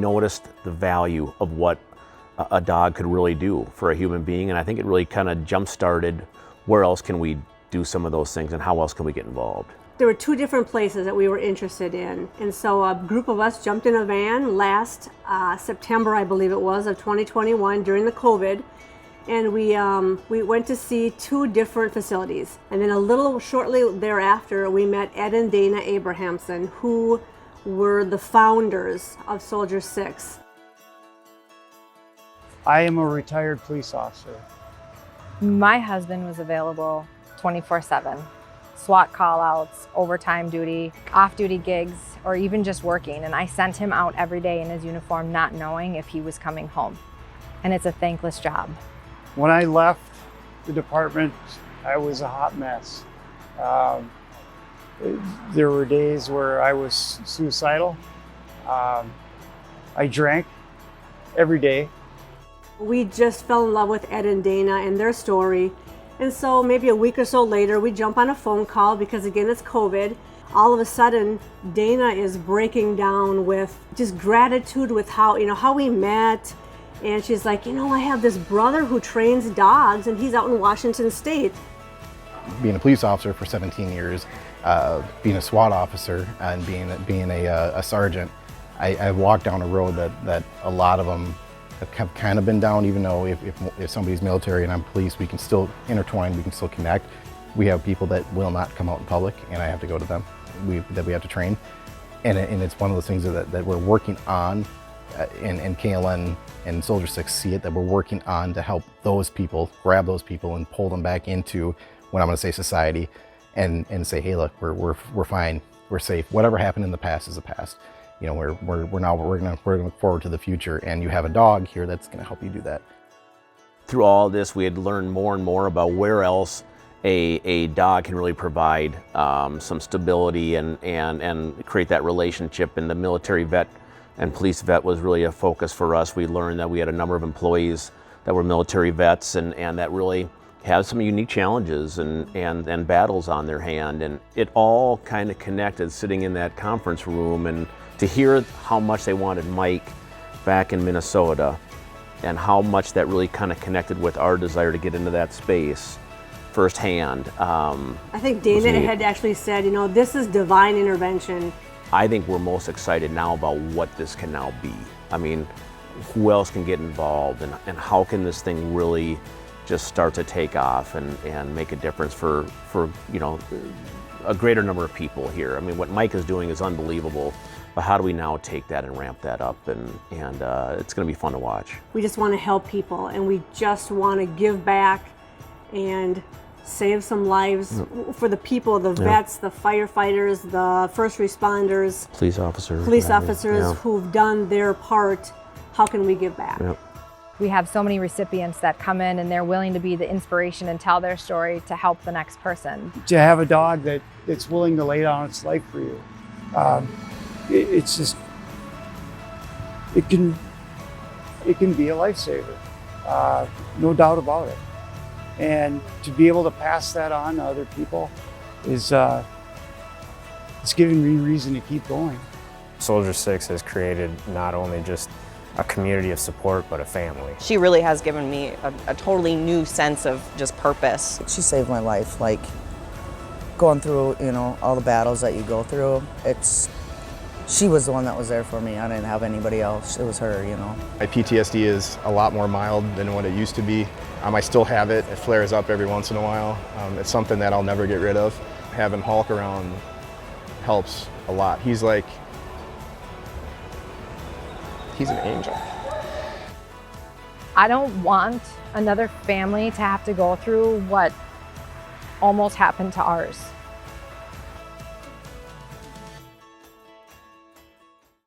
noticed the value of what a dog could really do for a human being, and I think it really kind of jump-started where else can we do some of those things and how else can we get involved. There were 2 different places that we were interested in, and so a group of us jumped in a van last September, I believe it was, of 2021 during the COVID, and we went to see 2 different facilities. And then a little shortly thereafter, we met Ed and Dana Abrahamson, who were the founders of Soldier 6. I am a retired police officer. My husband was available 24/7. SWAT call-outs, overtime duty, off-duty gigs, or even just working. And I sent him out every day in his uniform not knowing if he was coming home. And it's a thankless job. When I left the department, I was a hot mess. There were days where I was suicidal. I drank every day. We just fell in love with Ed and Dana and their story. And so maybe a week or so later, we jump on a phone call because again, it's COVID. All of a sudden, Dana is breaking down with just gratitude with how we met. And she's like, I have this brother who trains dogs and he's out in Washington State. Being a police officer for 17 years, being a SWAT officer and being a sergeant, I walked down a road that a lot of them have kind of been down, even though if somebody's military and I'm police, we can still intertwine, we can still connect. We have people that will not come out in public and I have to go to them, that we have to train. And it's one of those things that we're working on, and KLN and Soldier 6 see it, that we're working on to help those people, grab those people and pull them back into, when I'm gonna say society, and say, hey, look, we're fine, we're safe. Whatever happened in the past is the past. We're gonna look forward to the future, and you have a dog here that's gonna help you do that. Through all this, we had learned more and more about where else a dog can really provide some stability and create that relationship. And the military vet and police vet was really a focus for us. We learned that we had a number of employees that were military vets and that really have some unique challenges and battles on their hand. And it all kind of connected sitting in that conference room, and to hear how much they wanted Mike back in Minnesota and how much that really kind of connected with our desire to get into that space firsthand. I think Dana had actually said, this is divine intervention. I think we're most excited now about what this can now be. I mean, who else can get involved, and how can this thing really just start to take off and make a difference for a greater number of people here. I mean, what Mike is doing is unbelievable, but how do we now take that and ramp that up, and it's going to be fun to watch. We just want to help people, and we just want to give back and save some lives for the people, the vets, the firefighters, the first responders, police officers who've done their part. How can we give back? Yep. We have so many recipients that come in and they're willing to be the inspiration and tell their story to help the next person. To have a dog that's willing to lay down its life for you, it's just, it can be a lifesaver, no doubt about it. And to be able to pass that on to other people is it's giving me reason to keep going. Soldier 6 has created not only just a community of support, but a family. She really has given me a totally new sense of just purpose. She saved my life, like going through, all the battles that you go through. She was the one that was there for me. I didn't have anybody else. It was her, My PTSD is a lot more mild than what it used to be. I still have it. It flares up every once in a while. It's something that I'll never get rid of. Having Hulk around helps a lot. He's an angel. I don't want another family to have to go through what almost happened to ours.